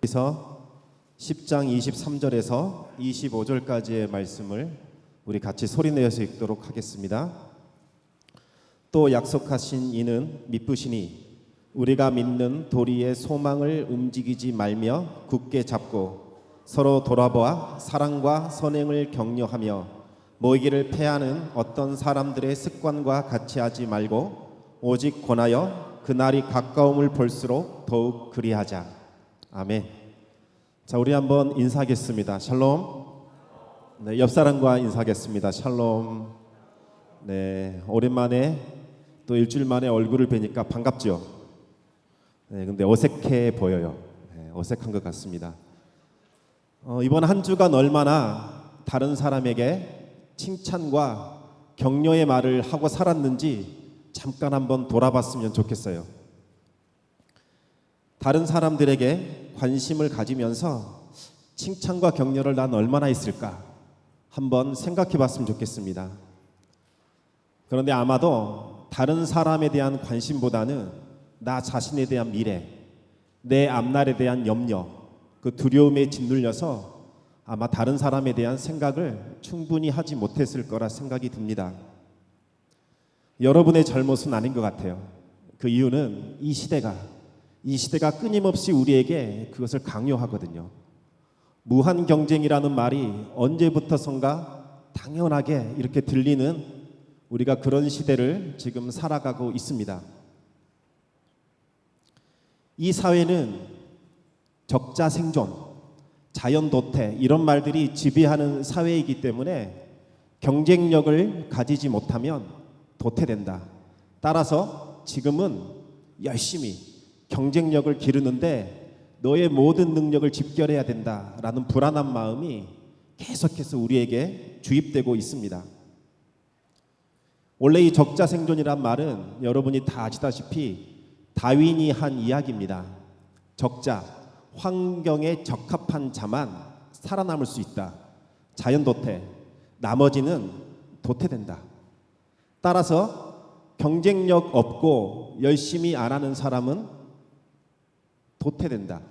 그래서 10장 23절에서 25절까지의 말씀을 우리 같이 소리내어서 읽도록 하겠습니다. 또 약속하신 이는 미쁘시니 우리가 믿는 도리의 소망을 움직이지 말며 굳게 잡고 서로 돌아보아 사랑과 선행을 격려하며 모이기를 패하는 어떤 사람들의 습관과 같이 하지 말고 오직 권하여 그날이 가까움을 볼수록 더욱 그리하자. 아멘. 자, 우리 한번 인사하겠습니다. 샬롬. 네, 옆 사람과 인사하겠습니다. 샬롬. 네, 오랜만에 또 일주일 만에 얼굴을 뵈니까 반갑죠. 네, 근데 어색해 보여요. 네, 어색한 것 같습니다. 이번 한 주간 얼마나 다른 사람에게 칭찬과 격려의 말을 하고 살았는지 잠깐 한번 돌아봤으면 좋겠어요. 다른 사람들에게 관심을 가지면서 칭찬과 격려를 난 얼마나 했을까 한번 생각해 봤으면 좋겠습니다. 그런데 아마도 다른 사람에 대한 관심보다는 나 자신에 대한 미래, 내 앞날에 대한 염려, 그 두려움에 짓눌려서 아마 다른 사람에 대한 생각을 충분히 하지 못했을 거라 생각이 듭니다. 여러분의 잘못은 아닌 것 같아요. 그 이유는 이 시대가 끊임없이 우리에게 그것을 강요하거든요. 무한 경쟁이라는 말이 언제부터선가 당연하게 이렇게 들리는 우리가 그런 시대를 지금 살아가고 있습니다. 이 사회는 적자 생존, 자연 도태 이런 말들이 지배하는 사회이기 때문에 경쟁력을 가지지 못하면 도태된다. 따라서 지금은 열심히 경쟁력을 기르는데 너의 모든 능력을 집결해야 된다라는 불안한 마음이 계속해서 우리에게 주입되고 있습니다. 원래 이 적자 생존이란 말은 여러분이 다 아시다시피 다윈이 한 이야기입니다. 적자, 환경에 적합한 자만 살아남을 수 있다. 자연 도태, 나머지는 도태된다. 따라서 경쟁력 없고 열심히 안 하는 사람은 도태된다.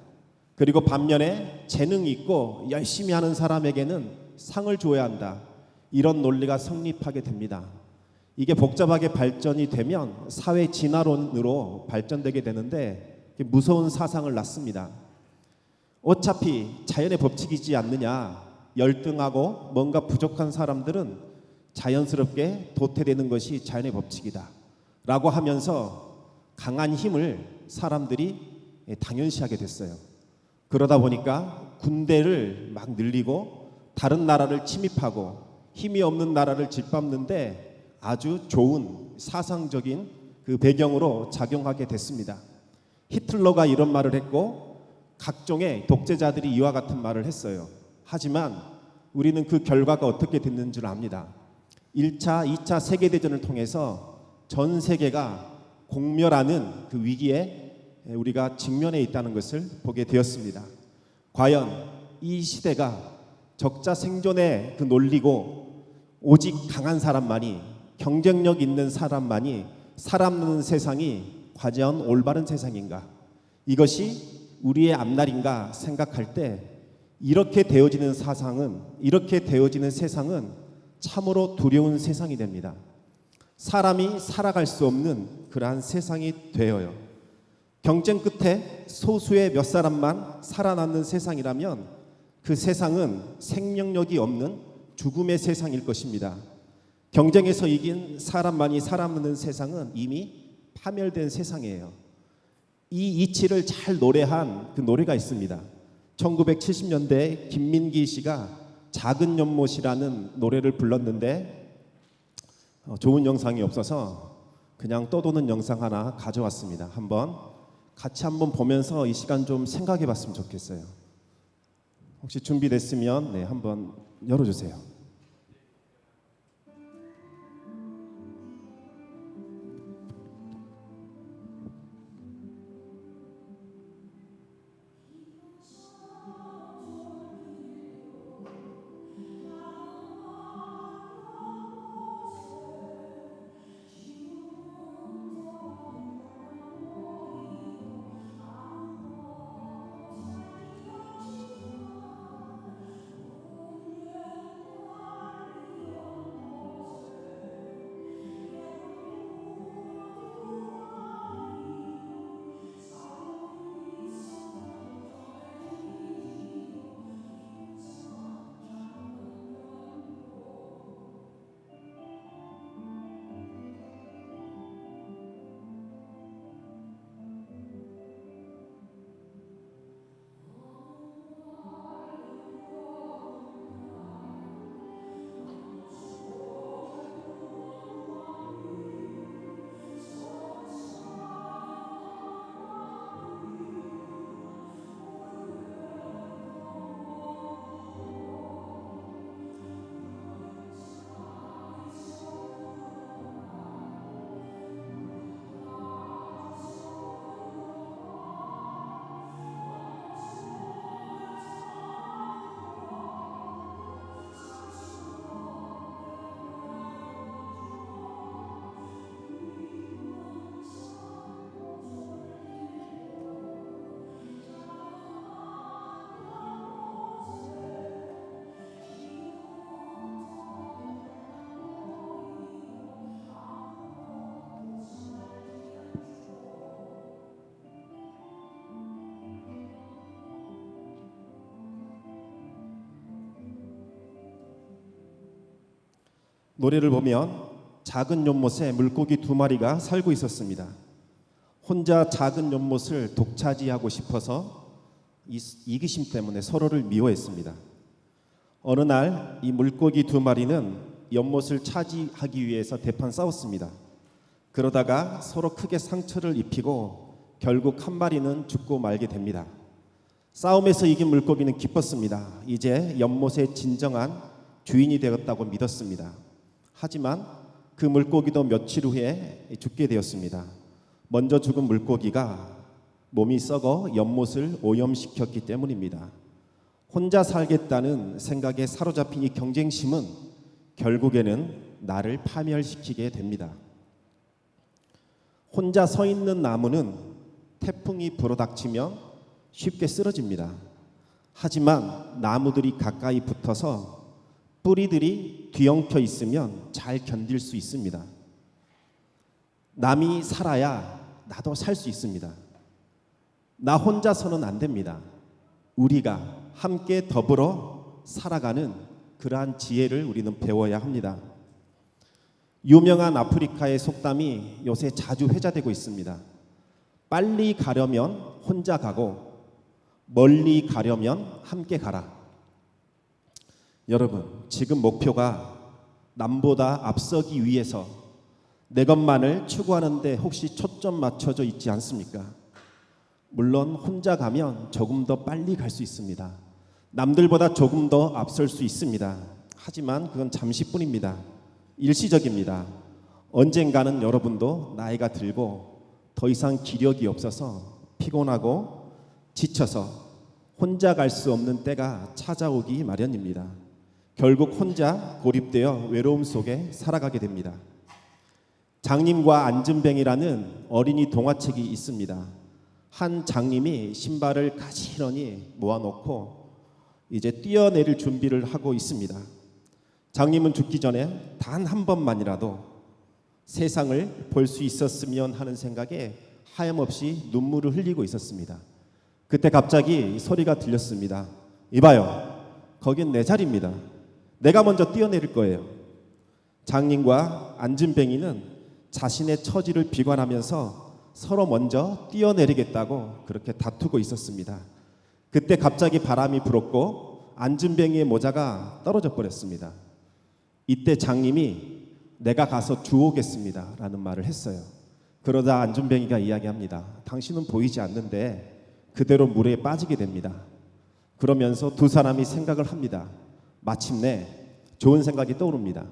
그리고 반면에 재능 있고 열심히 하는 사람에게는 상을 줘야 한다. 이런 논리가 성립하게 됩니다. 이게 복잡하게 발전이 되면 사회 진화론으로 발전되게 되는데 무서운 사상을 낳습니다. 어차피 자연의 법칙이지 않느냐. 열등하고 뭔가 부족한 사람들은 자연스럽게 도태되는 것이 자연의 법칙이다 라고 하면서 강한 힘을 사람들이 당연시하게 됐어요. 그러다 보니까 군대를 막 늘리고 다른 나라를 침입하고 힘이 없는 나라를 짓밟는데 아주 좋은 사상적인 그 배경으로 작용하게 됐습니다. 히틀러가 이런 말을 했고 각종의 독재자들이 이와 같은 말을 했어요. 하지만 우리는 그 결과가 어떻게 됐는 줄 압니다. 1차, 2차 세계대전을 통해서 전 세계가 공멸하는 그 위기에 우리가 직면해 있다는 것을 보게 되었습니다. 과연 이 시대가 적자 생존의 그 논리고 오직 강한 사람만이 경쟁력 있는 사람만이 살아남는 세상이 과연 올바른 세상인가? 이것이 우리의 앞날인가 생각할 때 이렇게 되어지는 세상은 참으로 두려운 세상이 됩니다. 사람이 살아갈 수 없는 그러한 세상이 되어요. 경쟁 끝에 소수의 몇 사람만 살아남는 세상이라면 그 세상은 생명력이 없는 죽음의 세상일 것입니다. 경쟁에서 이긴 사람만이 살아남는 세상은 이미 파멸된 세상이에요. 이 이치를 잘 노래한 그 노래가 있습니다. 1970년대에 김민기 씨가 작은 연못이라는 노래를 불렀는데 좋은 영상이 없어서 그냥 떠도는 영상 하나 가져왔습니다. 같이 한번 보면서 이 시간 좀 생각해 봤으면 좋겠어요. 혹시 준비됐으면 네, 한번 열어주세요. 노래를 보면 작은 연못에 물고기 2마리가 살고 있었습니다. 혼자 작은 연못을 독차지하고 싶어서 이기심 때문에 서로를 미워했습니다. 어느 날 이 물고기 2마리는 연못을 차지하기 위해서 대판 싸웠습니다. 그러다가 서로 크게 상처를 입히고 결국 한 마리는 죽고 말게 됩니다. 싸움에서 이긴 물고기는 기뻤습니다. 이제 연못의 진정한 주인이 되었다고 믿었습니다. 하지만 그 물고기도 며칠 후에 죽게 되었습니다. 먼저 죽은 물고기가 몸이 썩어 연못을 오염시켰기 때문입니다. 혼자 살겠다는 생각에 사로잡힌 이 경쟁심은 결국에는 나를 파멸시키게 됩니다. 혼자 서 있는 나무는 태풍이 불어닥치면 쉽게 쓰러집니다. 하지만 나무들이 가까이 붙어서 뿌리들이 뒤엉켜 있으면 잘 견딜 수 있습니다. 남이 살아야 나도 살 수 있습니다. 나 혼자서는 안 됩니다. 우리가 함께 더불어 살아가는 그러한 지혜를 우리는 배워야 합니다. 유명한 아프리카의 속담이 요새 자주 회자되고 있습니다. 빨리 가려면 혼자 가고 멀리 가려면 함께 가라. 여러분, 지금 목표가 남보다 앞서기 위해서 내 것만을 추구하는데 혹시 초점 맞춰져 있지 않습니까? 물론 혼자 가면 조금 더 빨리 갈 수 있습니다. 남들보다 조금 더 앞설 수 있습니다. 하지만 그건 잠시뿐입니다. 일시적입니다. 언젠가는 여러분도 나이가 들고 더 이상 기력이 없어서 피곤하고 지쳐서 혼자 갈 수 없는 때가 찾아오기 마련입니다. 결국 혼자 고립되어 외로움 속에 살아가게 됩니다. 장님과 안진뱅이라는 어린이 동화책이 있습니다. 한 장님이 신발을 가지런히 모아놓고 이제 뛰어내릴 준비를 하고 있습니다. 장님은 죽기 전에 단 한 번만이라도 세상을 볼 수 있었으면 하는 생각에 하염없이 눈물을 흘리고 있었습니다. 그때 갑자기 소리가 들렸습니다. 이봐요, 거긴 내 자리입니다. 내가 먼저 뛰어내릴 거예요. 장님과 안진뱅이는 자신의 처지를 비관하면서 서로 먼저 뛰어내리겠다고 그렇게 다투고 있었습니다. 그때 갑자기 바람이 불었고 안진뱅이의 모자가 떨어져 버렸습니다. 이때 장님이 내가 가서 주우겠습니다 라는 말을 했어요. 그러다 안진뱅이가 이야기합니다. 당신은 보이지 않는데 그대로 물에 빠지게 됩니다. 그러면서 두 사람이 생각을 합니다. 마침내 좋은 생각이 떠오릅니다.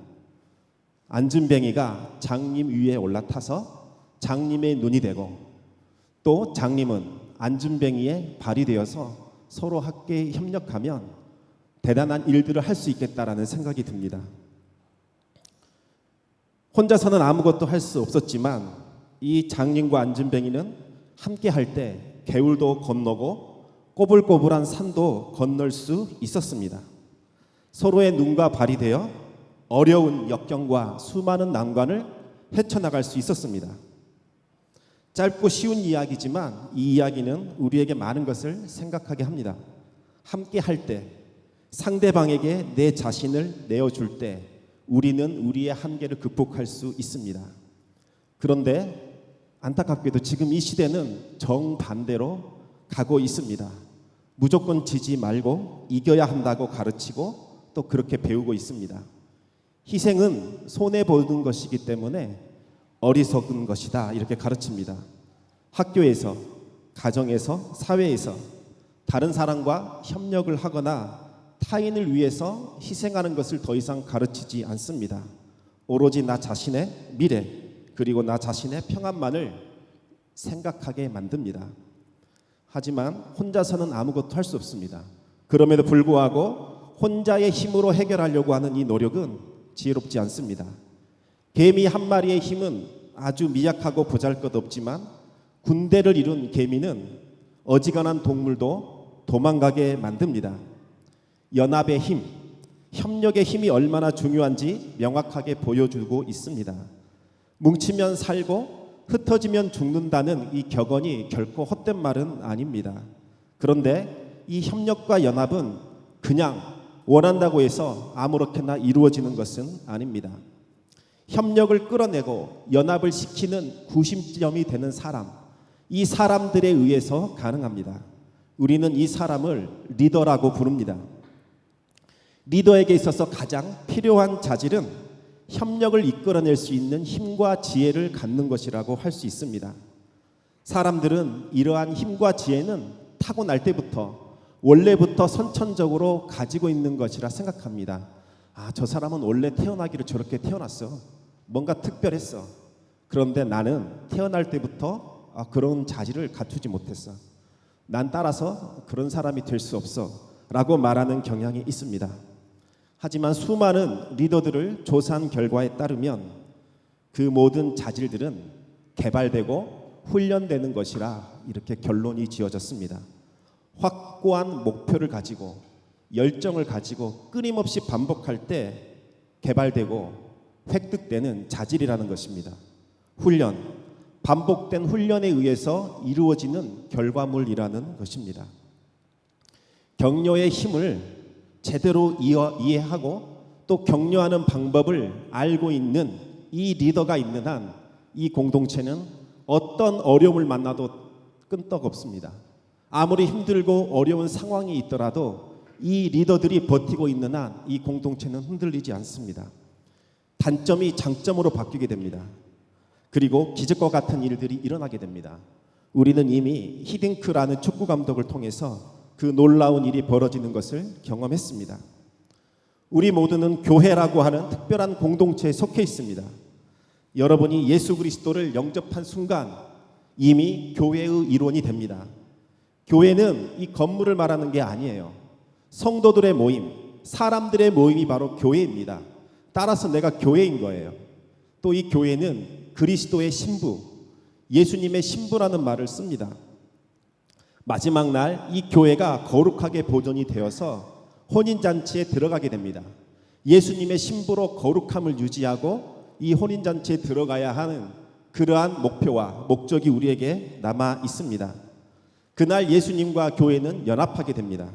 안진뱅이가 장님 위에 올라타서 장님의 눈이 되고 또 장님은 안진뱅이의 발이 되어서 서로 함께 협력하면 대단한 일들을 할 수 있겠다라는 생각이 듭니다. 혼자서는 아무것도 할 수 없었지만 이 장님과 안진뱅이는 함께 할 때 개울도 건너고 꼬불꼬불한 산도 건널 수 있었습니다. 서로의 눈과 발이 되어 어려운 역경과 수많은 난관을 헤쳐나갈 수 있었습니다. 짧고 쉬운 이야기지만 이 이야기는 우리에게 많은 것을 생각하게 합니다. 함께 할 때, 상대방에게 내 자신을 내어줄 때 우리는 우리의 한계를 극복할 수 있습니다. 그런데 안타깝게도 지금 이 시대는 정반대로 가고 있습니다. 무조건 지지 말고 이겨야 한다고 가르치고 또 그렇게 배우고 있습니다. 희생은 손해보는 것이기 때문에 어리석은 것이다 이렇게 가르칩니다. 학교에서, 가정에서, 사회에서 다른 사람과 협력을 하거나 타인을 위해서 희생하는 것을 더 이상 가르치지 않습니다. 오로지 나 자신의 미래 그리고 나 자신의 평안만을 생각하게 만듭니다. 하지만 혼자서는 아무것도 할 수 없습니다. 그럼에도 불구하고 혼자의 힘으로 해결하려고 하는 이 노력은 지혜롭지 않습니다. 개미 한 마리의 힘은 아주 미약하고 보잘것없지만 군대를 이룬 개미는 어지간한 동물도 도망가게 만듭니다. 연합의 힘, 협력의 힘이 얼마나 중요한지 명확하게 보여주고 있습니다. 뭉치면 살고 흩어지면 죽는다는 이 격언이 결코 헛된 말은 아닙니다. 그런데 이 협력과 연합은 그냥 원한다고 해서 아무렇게나 이루어지는 것은 아닙니다. 협력을 끌어내고 연합을 시키는 구심점이 되는 사람, 이 사람들에 의해서 가능합니다. 우리는 이 사람을 리더라고 부릅니다. 리더에게 있어서 가장 필요한 자질은 협력을 이끌어낼 수 있는 힘과 지혜를 갖는 것이라고 할 수 있습니다. 사람들은 이러한 힘과 지혜는 타고날 때부터 원래부터 선천적으로 가지고 있는 것이라 생각합니다. 저 사람은 원래 태어나기를 저렇게 태어났어. 뭔가 특별했어. 그런데 나는 태어날 때부터 그런 자질을 갖추지 못했어. 난 따라서 그런 사람이 될 수 없어 라고 말하는 경향이 있습니다. 하지만 수많은 리더들을 조사한 결과에 따르면 그 모든 자질들은 개발되고 훈련되는 것이라 이렇게 결론이 지어졌습니다. 확고한 목표를 가지고 열정을 가지고 끊임없이 반복할 때 개발되고 획득되는 자질이라는 것입니다. 훈련, 반복된 훈련에 의해서 이루어지는 결과물이라는 것입니다. 격려의 힘을 제대로 이해하고 또 격려하는 방법을 알고 있는 이 리더가 있는 한 이 공동체는 어떤 어려움을 만나도 끈떡없습니다. 아무리 힘들고 어려운 상황이 있더라도 이 리더들이 버티고 있는 한 이 공동체는 흔들리지 않습니다. 단점이 장점으로 바뀌게 됩니다. 그리고 기적과 같은 일들이 일어나게 됩니다. 우리는 이미 히딩크라는 축구 감독을 통해서 그 놀라운 일이 벌어지는 것을 경험했습니다. 우리 모두는 교회라고 하는 특별한 공동체에 속해 있습니다. 여러분이 예수 그리스도를 영접한 순간 이미 교회의 일원이 됩니다. 교회는 이 건물을 말하는 게 아니에요. 성도들의 모임, 사람들의 모임이 바로 교회입니다. 따라서 내가 교회인 거예요. 또 이 교회는 그리스도의 신부, 예수님의 신부라는 말을 씁니다. 마지막 날 이 교회가 거룩하게 보존이 되어서 혼인잔치에 들어가게 됩니다. 예수님의 신부로 거룩함을 유지하고 이 혼인잔치에 들어가야 하는 그러한 목표와 목적이 우리에게 남아 있습니다. 그날 예수님과 교회는 연합하게 됩니다.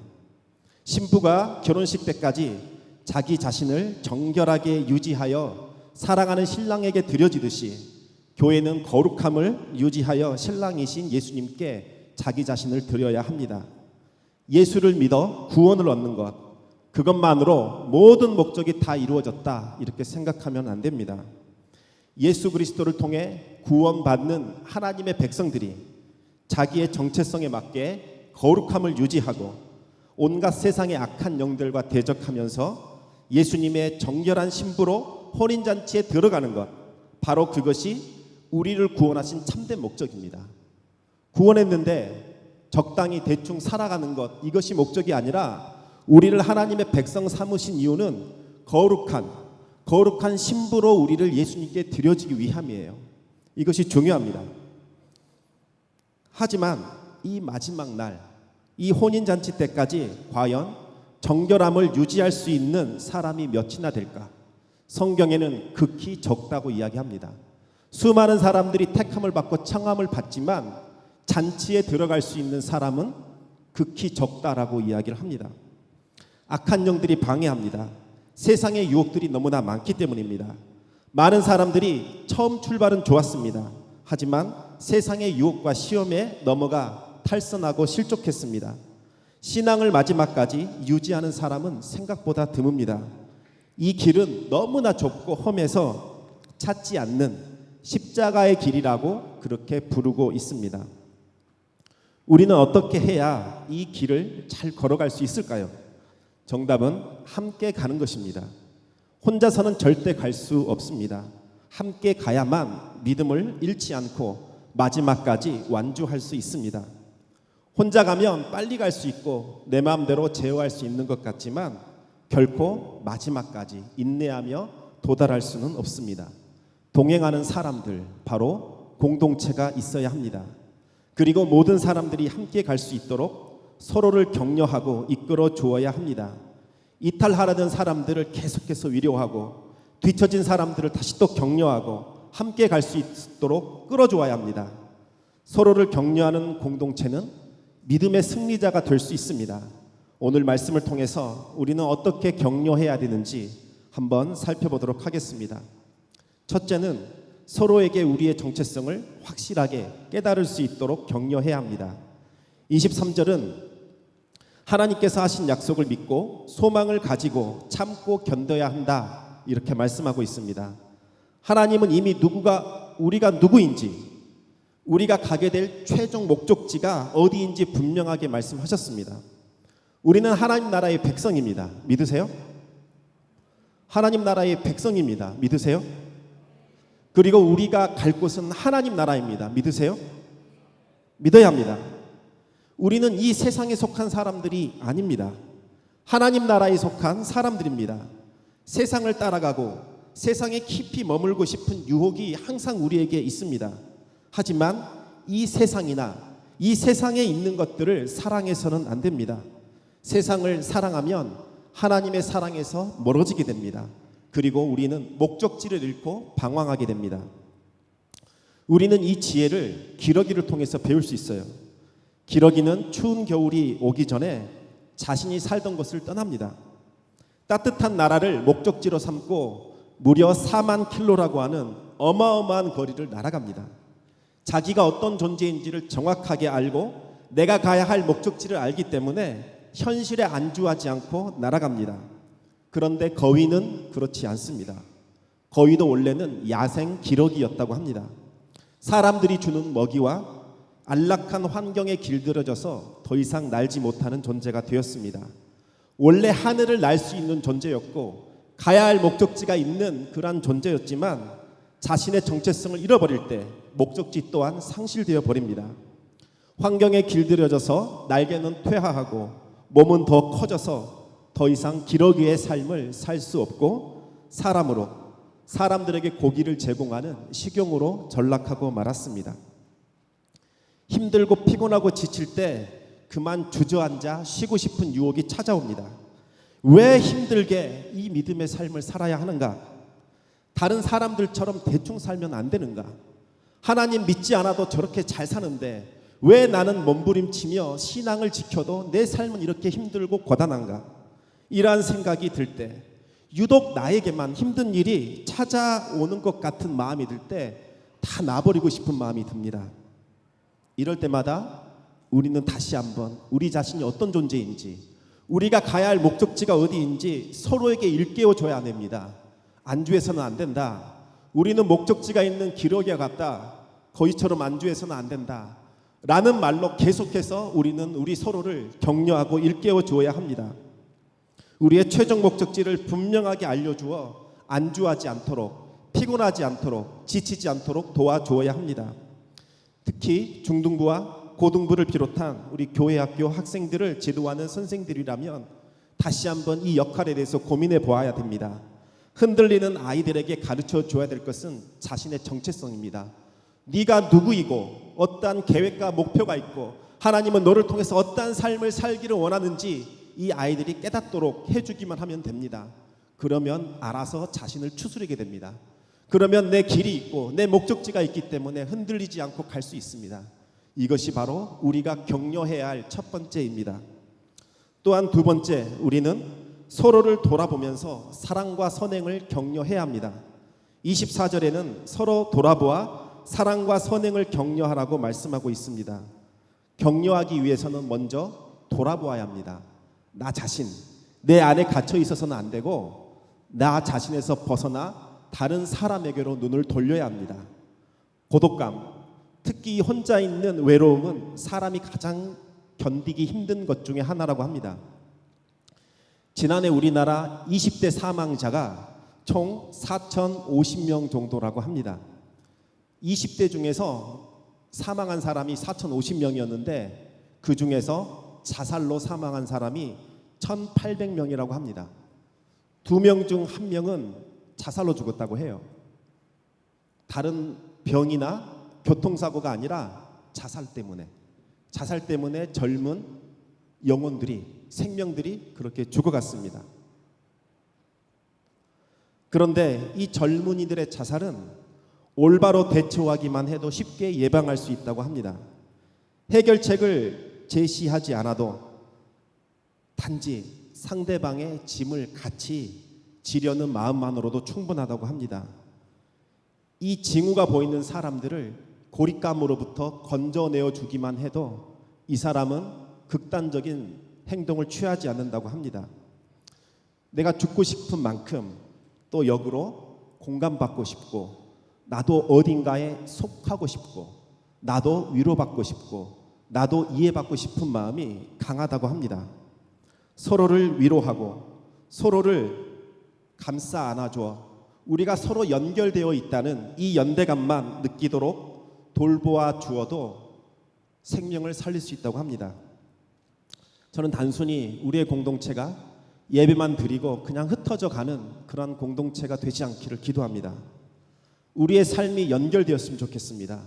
신부가 결혼식 때까지 자기 자신을 정결하게 유지하여 사랑하는 신랑에게 드려지듯이 교회는 거룩함을 유지하여 신랑이신 예수님께 자기 자신을 드려야 합니다. 예수를 믿어 구원을 얻는 것, 그것만으로 모든 목적이 다 이루어졌다 이렇게 생각하면 안 됩니다. 예수 그리스도를 통해 구원받는 하나님의 백성들이 자기의 정체성에 맞게 거룩함을 유지하고 온갖 세상의 악한 영들과 대적하면서 예수님의 정결한 신부로 혼인잔치에 들어가는 것, 바로 그것이 우리를 구원하신 참된 목적입니다. 구원했는데 적당히 대충 살아가는 것, 이것이 목적이 아니라 우리를 하나님의 백성 삼으신 이유는 거룩한 신부로 우리를 예수님께 드려지기 위함이에요. 이것이 중요합니다. 하지만 이 마지막 날, 이 혼인잔치 때까지 과연 정결함을 유지할 수 있는 사람이 몇이나 될까? 성경에는 극히 적다고 이야기합니다. 수많은 사람들이 택함을 받고 청함을 받지만 잔치에 들어갈 수 있는 사람은 극히 적다라고 이야기를 합니다. 악한 영들이 방해합니다. 세상의 유혹들이 너무나 많기 때문입니다. 많은 사람들이 처음 출발은 좋았습니다. 하지만 세상의 유혹과 시험에 넘어가 탈선하고 실족했습니다. 신앙을 마지막까지 유지하는 사람은 생각보다 드뭅니다. 이 길은 너무나 좁고 험해서 찾지 않는 십자가의 길이라고 그렇게 부르고 있습니다. 우리는 어떻게 해야 이 길을 잘 걸어갈 수 있을까요? 정답은 함께 가는 것입니다. 혼자서는 절대 갈 수 없습니다. 함께 가야만 믿음을 잃지 않고 마지막까지 완주할 수 있습니다. 혼자 가면 빨리 갈 수 있고 내 마음대로 제어할 수 있는 것 같지만 결코 마지막까지 인내하며 도달할 수는 없습니다. 동행하는 사람들, 바로 공동체가 있어야 합니다. 그리고 모든 사람들이 함께 갈 수 있도록 서로를 격려하고 이끌어 주어야 합니다. 이탈하려는 사람들을 계속해서 위로하고 뒤처진 사람들을 다시 또 격려하고 함께 갈 수 있도록 끌어주어야 합니다. 서로를 격려하는 공동체는 믿음의 승리자가 될 수 있습니다. 오늘 말씀을 통해서 우리는 어떻게 격려해야 되는지 한번 살펴보도록 하겠습니다. 첫째는 서로에게 우리의 정체성을 확실하게 깨달을 수 있도록 격려해야 합니다. 23절은 하나님께서 하신 약속을 믿고 소망을 가지고 참고 견뎌야 한다, 이렇게 말씀하고 있습니다. 하나님은 이미 우리가 누구인지, 우리가 가게 될 최종 목적지가 어디인지 분명하게 말씀하셨습니다. 우리는 하나님 나라의 백성입니다. 믿으세요? 하나님 나라의 백성입니다. 믿으세요? 그리고 우리가 갈 곳은 하나님 나라입니다. 믿으세요? 믿어야 합니다. 우리는 이 세상에 속한 사람들이 아닙니다. 하나님 나라에 속한 사람들입니다. 세상을 따라가고 세상에 깊이 머물고 싶은 유혹이 항상 우리에게 있습니다. 하지만 이 세상이나 이 세상에 있는 것들을 사랑해서는 안 됩니다. 세상을 사랑하면 하나님의 사랑에서 멀어지게 됩니다. 그리고 우리는 목적지를 잃고 방황하게 됩니다. 우리는 이 지혜를 기러기를 통해서 배울 수 있어요. 기러기는 추운 겨울이 오기 전에 자신이 살던 곳을 떠납니다. 따뜻한 나라를 목적지로 삼고 무려 4만 킬로라고 하는 어마어마한 거리를 날아갑니다. 자기가 어떤 존재인지를 정확하게 알고 내가 가야 할 목적지를 알기 때문에 현실에 안주하지 않고 날아갑니다. 그런데 거위는 그렇지 않습니다. 거위도 원래는 야생 기러기였다고 합니다. 사람들이 주는 먹이와 안락한 환경에 길들여져서 더 이상 날지 못하는 존재가 되었습니다. 원래 하늘을 날 수 있는 존재였고 가야 할 목적지가 있는 그러한 존재였지만 자신의 정체성을 잃어버릴 때 목적지 또한 상실되어 버립니다. 환경에 길들여져서 날개는 퇴화하고 몸은 더 커져서 더 이상 기러기의 삶을 살 수 없고 사람으로, 사람들에게 고기를 제공하는 식용으로 전락하고 말았습니다. 힘들고 피곤하고 지칠 때 그만 주저앉아 쉬고 싶은 유혹이 찾아옵니다. 왜 힘들게 이 믿음의 삶을 살아야 하는가? 다른 사람들처럼 대충 살면 안 되는가? 하나님 믿지 않아도 저렇게 잘 사는데 왜 나는 몸부림치며 신앙을 지켜도 내 삶은 이렇게 힘들고 고단한가? 이러한 생각이 들 때, 유독 나에게만 힘든 일이 찾아오는 것 같은 마음이 들 때 다 놔버리고 싶은 마음이 듭니다. 이럴 때마다 우리는 다시 한번 우리 자신이 어떤 존재인지, 우리가 가야 할 목적지가 어디인지 서로에게 일깨워줘야 됩니다. 안주해서는 안 된다. 우리는 목적지가 있는 기러기와 같다. 거위처럼 안주해서는 안 된다. 라는 말로 계속해서 우리는 우리 서로를 격려하고 일깨워줘야 합니다. 우리의 최종 목적지를 분명하게 알려주어 안주하지 않도록, 피곤하지 않도록, 지치지 않도록 도와줘야 합니다. 특히 중등부와 고등부를 비롯한 우리 교회 학교 학생들을 지도하는 선생들이라면 다시 한번 이 역할에 대해서 고민해 보아야 됩니다. 흔들리는 아이들에게 가르쳐 줘야 될 것은 자신의 정체성입니다. 네가 누구이고 어떠한 계획과 목표가 있고 하나님은 너를 통해서 어떠한 삶을 살기를 원하는지 이 아이들이 깨닫도록 해주기만 하면 됩니다. 그러면 알아서 자신을 추스리게 됩니다. 그러면 내 길이 있고 내 목적지가 있기 때문에 흔들리지 않고 갈 수 있습니다. 이것이 바로 우리가 격려해야 할 첫 번째입니다. 또한 두 번째, 우리는 서로를 돌아보면서 사랑과 선행을 격려해야 합니다. 24절에는 서로 돌아보아 사랑과 선행을 격려하라고 말씀하고 있습니다. 격려하기 위해서는 먼저 돌아보아야 합니다. 나 자신, 내 안에 갇혀 있어서는 안 되고 나 자신에서 벗어나 다른 사람에게로 눈을 돌려야 합니다. 고독감, 특히 혼자 있는 외로움은 사람이 가장 견디기 힘든 것 중에 하나라고 합니다. 지난해 우리나라 20대 사망자가 총 4,050명 정도라고 합니다. 20대 중에서 사망한 사람이 4,050명이었는데 그 중에서 자살로 사망한 사람이 1,800명이라고 합니다. 2명 중 1명은 자살로 죽었다고 해요. 다른 병이나 교통사고가 아니라 자살 때문에 젊은 영혼들이, 생명들이 그렇게 죽어갔습니다. 그런데 이 젊은이들의 자살은 올바로 대처하기만 해도 쉽게 예방할 수 있다고 합니다. 해결책을 제시하지 않아도 단지 상대방의 짐을 같이 지려는 마음만으로도 충분하다고 합니다. 이 징후가 보이는 사람들을 고립감으로부터 건져내어 주기만 해도 이 사람은 극단적인 행동을 취하지 않는다고 합니다. 내가 죽고 싶은 만큼 또 역으로 공감받고 싶고, 나도 어딘가에 속하고 싶고, 나도 위로받고 싶고, 나도 이해받고 싶은 마음이 강하다고 합니다. 서로를 위로하고 서로를 감싸 안아줘 우리가 서로 연결되어 있다는 이 연대감만 느끼도록 돌보아 주어도 생명을 살릴 수 있다고 합니다. 저는 단순히 우리의 공동체가 예배만 드리고 그냥 흩어져 가는 그런 공동체가 되지 않기를 기도합니다. 우리의 삶이 연결되었으면 좋겠습니다.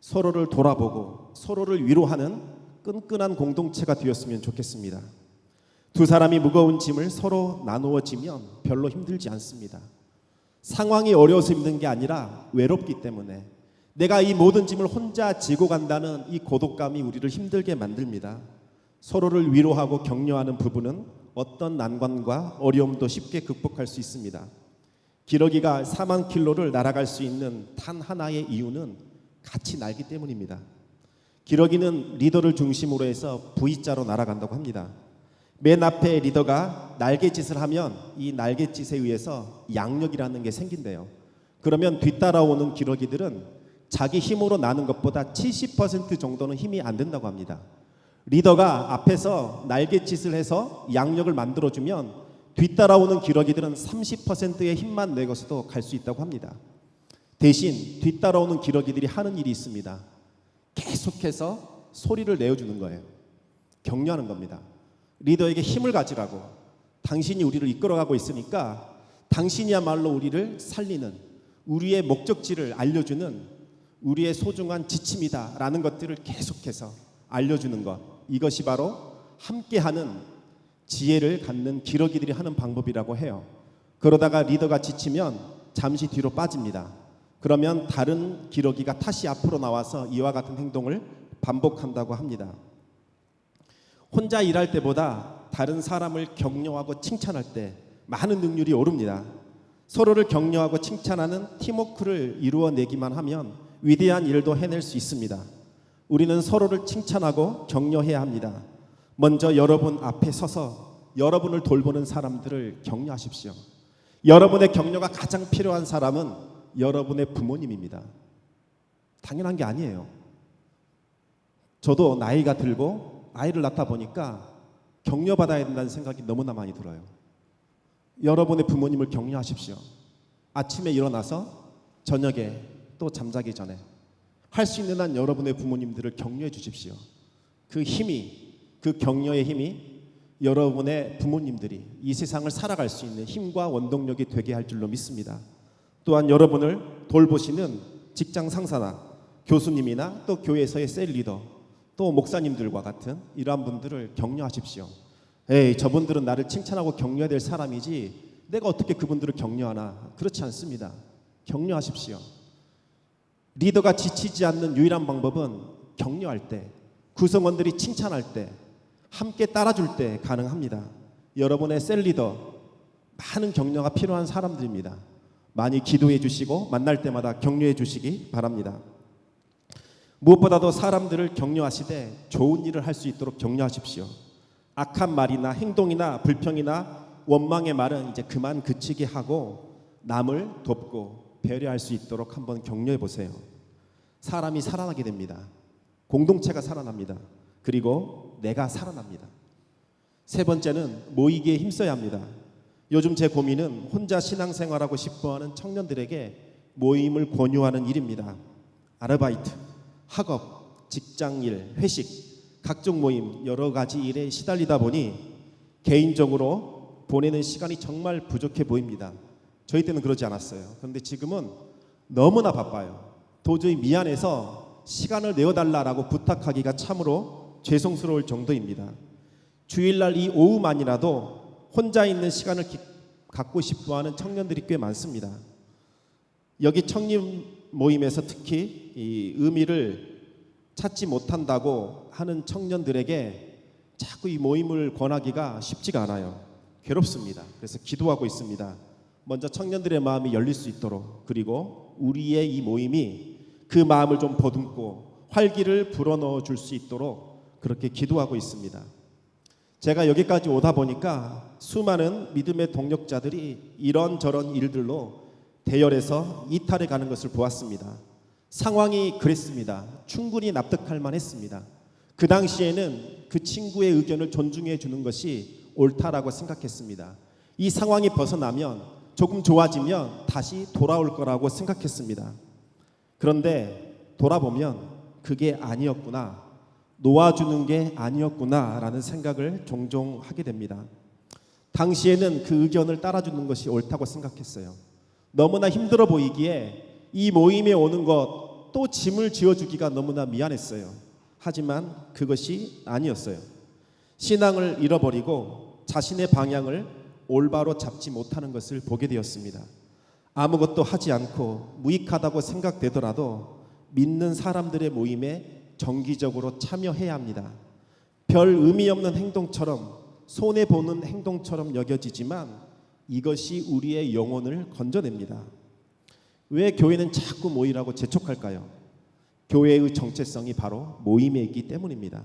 서로를 돌아보고 서로를 위로하는 끈끈한 공동체가 되었으면 좋겠습니다. 두 사람이 무거운 짐을 서로 나누어지면 별로 힘들지 않습니다. 상황이 어려워서 힘든 게 아니라 외롭기 때문에, 내가 이 모든 짐을 혼자 지고 간다는 이 고독감이 우리를 힘들게 만듭니다. 서로를 위로하고 격려하는 부부는 어떤 난관과 어려움도 쉽게 극복할 수 있습니다. 기러기가 4만 킬로를 날아갈 수 있는 단 하나의 이유는 같이 날기 때문입니다. 기러기는 리더를 중심으로 해서 V자로 날아간다고 합니다. 맨 앞에 리더가 날갯짓을 하면 이 날갯짓에 의해서 양력이라는 게 생긴대요. 그러면 뒤따라오는 기러기들은 자기 힘으로 나는 것보다 70% 정도는 힘이 안 된다고 합니다. 리더가 앞에서 날갯짓을 해서 양력을 만들어주면 뒤따라오는 기러기들은 30%의 힘만 내고서도 갈 수 있다고 합니다. 대신 뒤따라오는 기러기들이 하는 일이 있습니다. 계속해서 소리를 내어주는 거예요. 격려하는 겁니다. 리더에게 힘을 가지라고, 당신이 우리를 이끌어가고 있으니까 당신이야말로 우리를 살리는, 우리의 목적지를 알려주는 우리의 소중한 지침이다 라는 것들을 계속해서 알려주는 것, 이것이 바로 함께하는 지혜를 갖는 기러기들이 하는 방법이라고 해요. 그러다가 리더가 지치면 잠시 뒤로 빠집니다. 그러면 다른 기러기가 다시 앞으로 나와서 이와 같은 행동을 반복한다고 합니다. 혼자 일할 때보다 다른 사람을 격려하고 칭찬할 때 많은 능률이 오릅니다. 서로를 격려하고 칭찬하는 팀워크를 이루어내기만 하면 위대한 일도 해낼 수 있습니다. 우리는 서로를 칭찬하고 격려해야 합니다. 먼저 여러분 앞에 서서 여러분을 돌보는 사람들을 격려하십시오. 여러분의 격려가 가장 필요한 사람은 여러분의 부모님입니다. 당연한 게 아니에요. 저도 나이가 들고 아이를 낳다 보니까 격려받아야 된다는 생각이 너무나 많이 들어요. 여러분의 부모님을 격려하십시오. 아침에 일어나서 저녁에 또 잠자기 전에 할 수 있는 한 여러분의 부모님들을 격려해 주십시오. 그 힘이, 그 격려의 힘이 여러분의 부모님들이 이 세상을 살아갈 수 있는 힘과 원동력이 되게 할 줄로 믿습니다. 또한 여러분을 돌보시는 직장 상사나 교수님이나 또 교회에서의 셀 리더, 또 목사님들과 같은 이러한 분들을 격려하십시오. 에이, 저분들은 나를 칭찬하고 격려해야 될 사람이지 내가 어떻게 그분들을 격려하나. 그렇지 않습니다. 격려하십시오. 리더가 지치지 않는 유일한 방법은 격려할 때, 구성원들이 칭찬할 때, 함께 따라줄 때 가능합니다. 여러분의 셀 리더, 많은 격려가 필요한 사람들입니다. 많이 기도해 주시고 만날 때마다 격려해 주시기 바랍니다. 무엇보다도 사람들을 격려하시되 좋은 일을 할 수 있도록 격려하십시오. 악한 말이나 행동이나 불평이나 원망의 말은 이제 그만 그치게 하고 남을 돕고 배려할 수 있도록 한번 격려해 보세요. 사람이 살아나게 됩니다. 공동체가 살아납니다. 그리고 내가 살아납니다. 세 번째는 모이기에 힘써야 합니다. 요즘 제 고민은 혼자 신앙생활하고 싶어하는 청년들에게 모임을 권유하는 일입니다. 아르바이트, 학업, 직장일, 회식, 각종 모임, 여러 가지 일에 시달리다 보니 개인적으로 보내는 시간이 정말 부족해 보입니다. 저희 때는 그러지 않았어요. 그런데 지금은 너무나 바빠요. 도저히 미안해서 시간을 내어달라고 부탁하기가 참으로 죄송스러울 정도입니다. 주일날 이 오후만이라도 혼자 있는 시간을 갖고 싶어하는 청년들이 꽤 많습니다. 여기 청년 모임에서 특히 이 의미를 찾지 못한다고 하는 청년들에게 자꾸 이 모임을 권하기가 쉽지가 않아요. 괴롭습니다. 그래서 기도하고 있습니다. 먼저 청년들의 마음이 열릴 수 있도록, 그리고 우리의 이 모임이 그 마음을 좀 보듬고 활기를 불어넣어 줄 수 있도록 그렇게 기도하고 있습니다. 제가 여기까지 오다 보니까 수많은 믿음의 동력자들이 이런저런 일들로 대열에서 이탈해 가는 것을 보았습니다. 상황이 그랬습니다. 충분히 납득할 만했습니다. 그 당시에는 그 친구의 의견을 존중해 주는 것이 옳다라고 생각했습니다. 이 상황이 벗어나면, 조금 좋아지면 다시 돌아올 거라고 생각했습니다. 그런데 돌아보면 그게 아니었구나, 놓아주는 게 아니었구나 라는 생각을 종종 하게 됩니다. 당시에는 그 의견을 따라주는 것이 옳다고 생각했어요. 너무나 힘들어 보이기에 이 모임에 오는 것 또 짐을 지어주기가 너무나 미안했어요. 하지만 그것이 아니었어요. 신앙을 잃어버리고 자신의 방향을 올바로 잡지 못하는 것을 보게 되었습니다. 아무것도 하지 않고 무익하다고 생각되더라도 믿는 사람들의 모임에 정기적으로 참여해야 합니다. 별 의미 없는 행동처럼, 손해보는 행동처럼 여겨지지만 이것이 우리의 영혼을 건져냅니다. 왜 교회는 자꾸 모이라고 재촉할까요? 교회의 정체성이 바로 모임에 있기 때문입니다.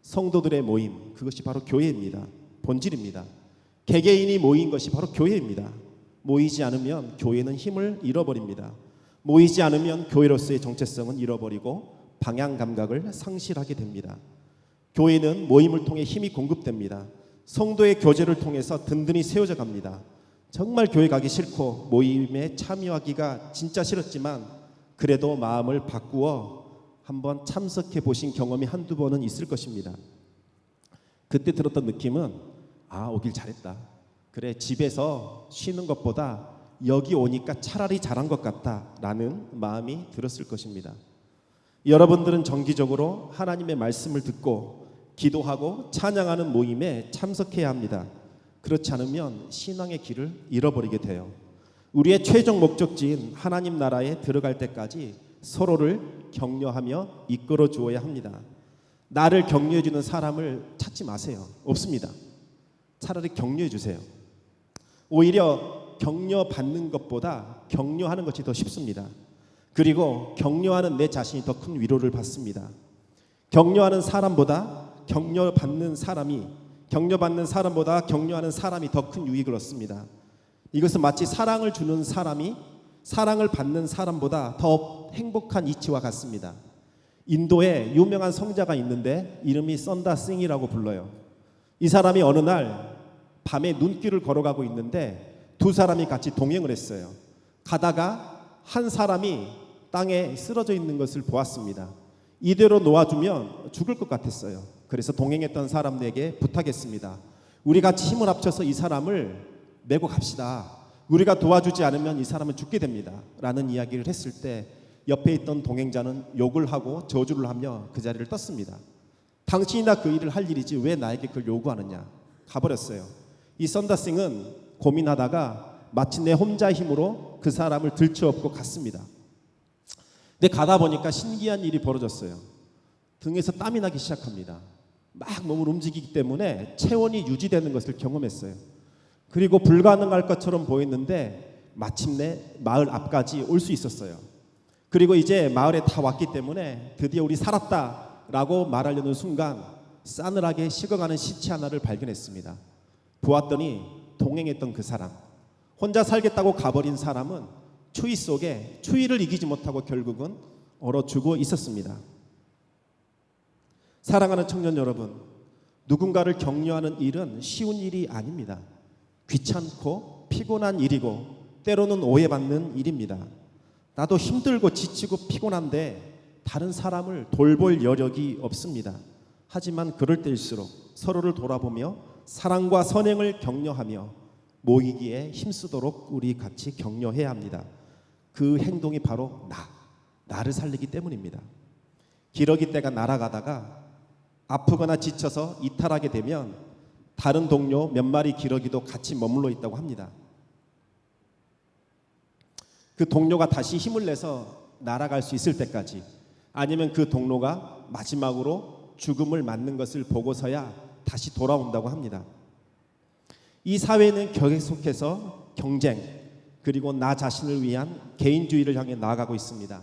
성도들의 모임, 그것이 바로 교회입니다. 본질입니다. 개개인이 모인 것이 바로 교회입니다. 모이지 않으면 교회는 힘을 잃어버립니다. 모이지 않으면 교회로서의 정체성은 잃어버리고 방향 감각을 상실하게 됩니다. 교회는 모임을 통해 힘이 공급됩니다. 성도의 교제를 통해서 든든히 세워져 갑니다. 정말 교회 가기 싫고 모임에 참여하기가 진짜 싫었지만 그래도 마음을 바꾸어 한번 참석해 보신 경험이 한두 번은 있을 것입니다. 그때 들었던 느낌은, 오길 잘했다. 그래, 집에서 쉬는 것보다 여기 오니까 차라리 잘한 것 같다라는 마음이 들었을 것입니다. 여러분들은 정기적으로 하나님의 말씀을 듣고 기도하고 찬양하는 모임에 참석해야 합니다. 그렇지 않으면 신앙의 길을 잃어버리게 돼요. 우리의 최종 목적지인 하나님 나라에 들어갈 때까지 서로를 격려하며 이끌어 주어야 합니다. 나를 격려해 주는 사람을 찾지 마세요. 없습니다. 차라리 격려해 주세요. 오히려 격려받는 것보다 격려하는 것이 더 쉽습니다. 그리고 격려하는 내 자신이 더 큰 위로를 받습니다. 격려하는 사람보다 격려받는 사람보다 격려하는 사람이 더 큰 유익을 얻습니다. 이것은 마치 사랑을 주는 사람이 사랑을 받는 사람보다 더 행복한 이치와 같습니다. 인도에 유명한 성자가 있는데 이름이 선다싱이라고 불러요. 이 사람이 어느 날 밤에 눈길을 걸어가고 있는데 두 사람이 같이 동행을 했어요. 가다가 한 사람이 땅에 쓰러져 있는 것을 보았습니다. 이대로 놓아주면 죽을 것 같았어요. 그래서 동행했던 사람에게 부탁했습니다. 우리 같이 힘을 합쳐서 이 사람을 메고 갑시다. 우리가 도와주지 않으면 이 사람은 죽게 됩니다. 라는 이야기를 했을 때 옆에 있던 동행자는 욕을 하고 저주를 하며 그 자리를 떴습니다. 당신이나 그 일을 할 일이지 왜 나에게 그걸 요구하느냐. 가버렸어요. 이 선다싱은 고민하다가 마침내 혼자 힘으로 그 사람을 들쳐업고 갔습니다. 근데 가다 보니까 신기한 일이 벌어졌어요. 등에서 땀이 나기 시작합니다. 막 몸을 움직이기 때문에 체온이 유지되는 것을 경험했어요. 그리고 불가능할 것처럼 보였는데 마침내 마을 앞까지 올 수 있었어요. 그리고 이제 마을에 다 왔기 때문에 드디어 우리 살았다라고 말하려는 순간 싸늘하게 식어가는 시체 하나를 발견했습니다. 보았더니 동행했던 그 사람, 혼자 살겠다고 가버린 사람은 추위 속에 추위를 이기지 못하고 결국은 얼어 죽어 있었습니다. 사랑하는 청년 여러분, 누군가를 격려하는 일은 쉬운 일이 아닙니다. 귀찮고 피곤한 일이고 때로는 오해받는 일입니다. 나도 힘들고 지치고 피곤한데 다른 사람을 돌볼 여력이 없습니다. 하지만 그럴 때일수록 서로를 돌아보며 사랑과 선행을 격려하며 모이기에 힘쓰도록 우리 같이 격려해야 합니다. 그 행동이 바로 나를 살리기 때문입니다. 기러기 떼가 날아가다가 아프거나 지쳐서 이탈하게 되면 다른 동료 몇 마리 기러기도 같이 머물러 있다고 합니다. 그 동료가 다시 힘을 내서 날아갈 수 있을 때까지, 아니면 그 동료가 마지막으로 죽음을 맞는 것을 보고서야 다시 돌아온다고 합니다. 이 사회는 계속해서 경쟁, 그리고 나 자신을 위한 개인주의를 향해 나아가고 있습니다.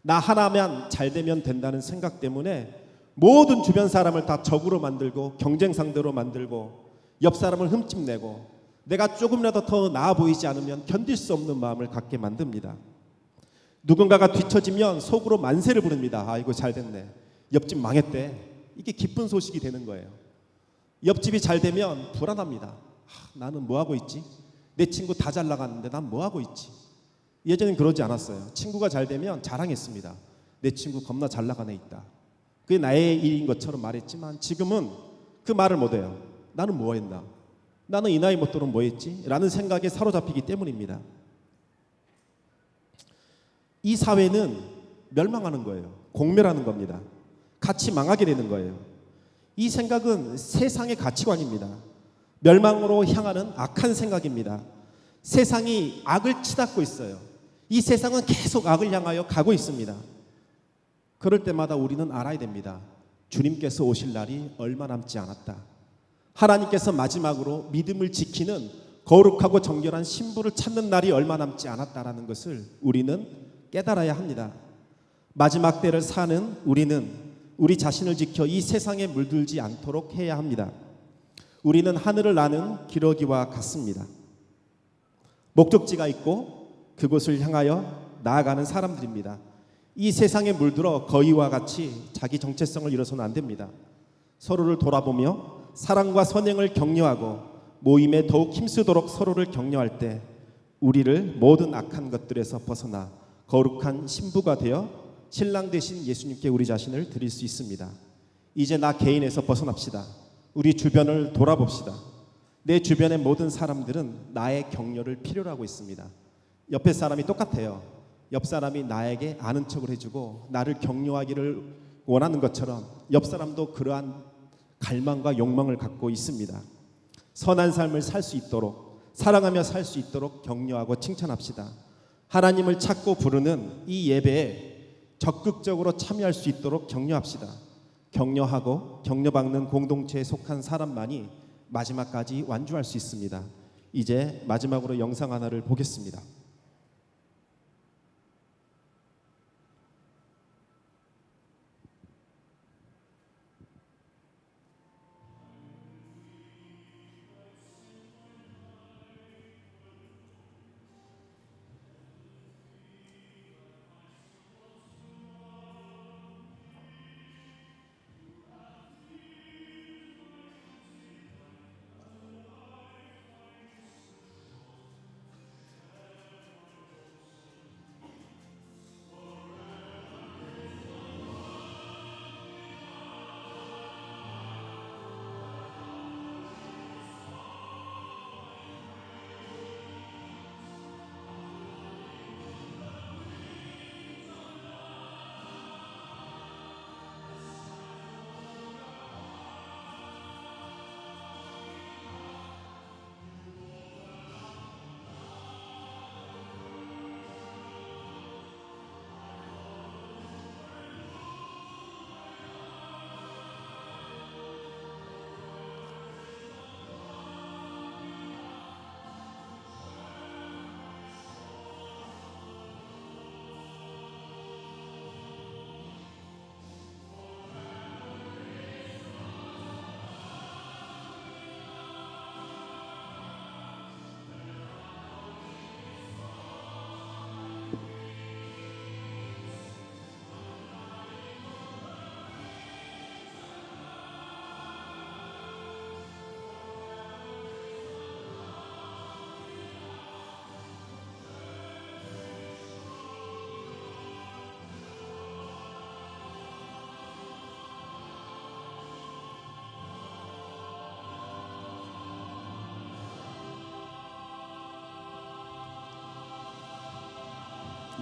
나 하나만 잘 되면 된다는 생각 때문에 모든 주변 사람을 다 적으로 만들고 경쟁 상대로 만들고 옆 사람을 흠집내고 내가 조금이라도 더 나아 보이지 않으면 견딜 수 없는 마음을 갖게 만듭니다. 누군가가 뒤처지면 속으로 만세를 부릅니다. 아이고 잘 됐네. 옆집 망했대. 이게 기쁜 소식이 되는 거예요. 옆집이 잘 되면 불안합니다. 나는 뭐하고 있지? 내 친구 다 잘 나갔는데 난 뭐하고 있지? 예전엔 그러지 않았어요. 친구가 잘 되면 자랑했습니다. 내 친구 겁나 잘 나가네 있다. 그게 나의 일인 것처럼 말했지만 지금은 그 말을 못해요. 나는 뭐 했나? 나는 이 나이 먹도록 뭐 했지? 라는 생각에 사로잡히기 때문입니다. 이 사회는 멸망하는 거예요. 공멸하는 겁니다. 같이 망하게 되는 거예요. 이 생각은 세상의 가치관입니다. 멸망으로 향하는 악한 생각입니다. 세상이 악을 치닫고 있어요. 이 세상은 계속 악을 향하여 가고 있습니다. 그럴 때마다 우리는 알아야 됩니다. 주님께서 오실 날이 얼마 남지 않았다. 하나님께서 마지막으로 믿음을 지키는 거룩하고 정결한 신부를 찾는 날이 얼마 남지 않았다라는 것을 우리는 깨달아야 합니다. 마지막 때를 사는 우리는 우리 자신을 지켜 이 세상에 물들지 않도록 해야 합니다. 우리는 하늘을 나는 기러기와 같습니다. 목적지가 있고 그곳을 향하여 나아가는 사람들입니다. 이 세상에 물들어 거위와 같이 자기 정체성을 잃어서는 안 됩니다. 서로를 돌아보며 사랑과 선행을 격려하고 모임에 더욱 힘쓰도록 서로를 격려할 때 우리를 모든 악한 것들에서 벗어나 거룩한 신부가 되어 신랑 되신 예수님께 우리 자신을 드릴 수 있습니다. 이제 나 개인에서 벗어납시다. 우리 주변을 돌아봅시다. 내 주변의 모든 사람들은 나의 격려를 필요로 하고 있습니다. 옆에 사람이 똑같아요. 옆 사람이 나에게 아는 척을 해주고 나를 격려하기를 원하는 것처럼 옆 사람도 그러한 갈망과 욕망을 갖고 있습니다. 선한 삶을 살 수 있도록 사랑하며 살 수 있도록 격려하고 칭찬합시다. 하나님을 찾고 부르는 이 예배에 적극적으로 참여할 수 있도록 격려합시다. 격려하고 격려받는 공동체에 속한 사람만이 마지막까지 완주할 수 있습니다. 이제 마지막으로 영상 하나를 보겠습니다.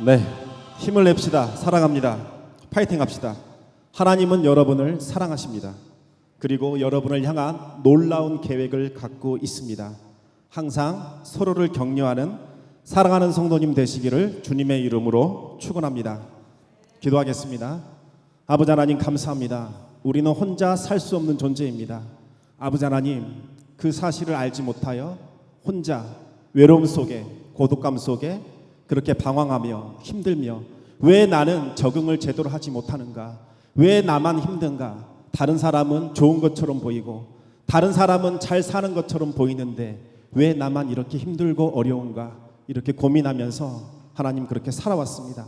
네, 힘을 냅시다. 사랑합니다. 파이팅 합시다. 하나님은 여러분을 사랑하십니다. 그리고 여러분을 향한 놀라운 계획을 갖고 있습니다. 항상 서로를 격려하는 사랑하는 성도님 되시기를 주님의 이름으로 축원합니다. 기도하겠습니다. 아버지 하나님 감사합니다. 우리는 혼자 살 수 없는 존재입니다. 아버지 하나님, 그 사실을 알지 못하여 혼자 외로움 속에 고독감 속에 그렇게 방황하며 힘들며 왜 나는 적응을 제대로 하지 못하는가? 왜 나만 힘든가? 다른 사람은 좋은 것처럼 보이고 다른 사람은 잘 사는 것처럼 보이는데 왜 나만 이렇게 힘들고 어려운가? 이렇게 고민하면서 하나님 그렇게 살아왔습니다.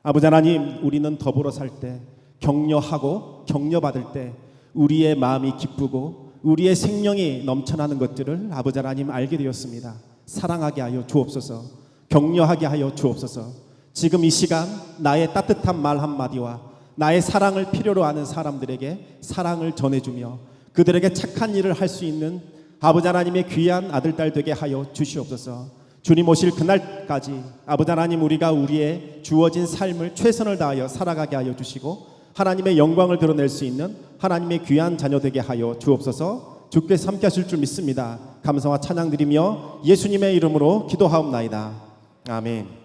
아버지 하나님, 우리는 더불어 살 때 격려하고 격려받을 때 우리의 마음이 기쁘고 우리의 생명이 넘쳐나는 것들을 아버지 하나님 알게 되었습니다. 사랑하게 하여 주옵소서. 격려하게 하여 주옵소서. 지금 이 시간 나의 따뜻한 말 한마디와 나의 사랑을 필요로 하는 사람들에게 사랑을 전해주며 그들에게 착한 일을 할 수 있는 아버지 하나님의 귀한 아들, 딸 되게 하여 주시옵소서. 주님 오실 그날까지 아버지 하나님, 우리가 우리의 주어진 삶을 최선을 다하여 살아가게 하여 주시고 하나님의 영광을 드러낼 수 있는 하나님의 귀한 자녀 되게 하여 주옵소서. 주께서 함께 하실 줄 믿습니다. 감사와 찬양 드리며 예수님의 이름으로 기도하옵나이다. 아멘.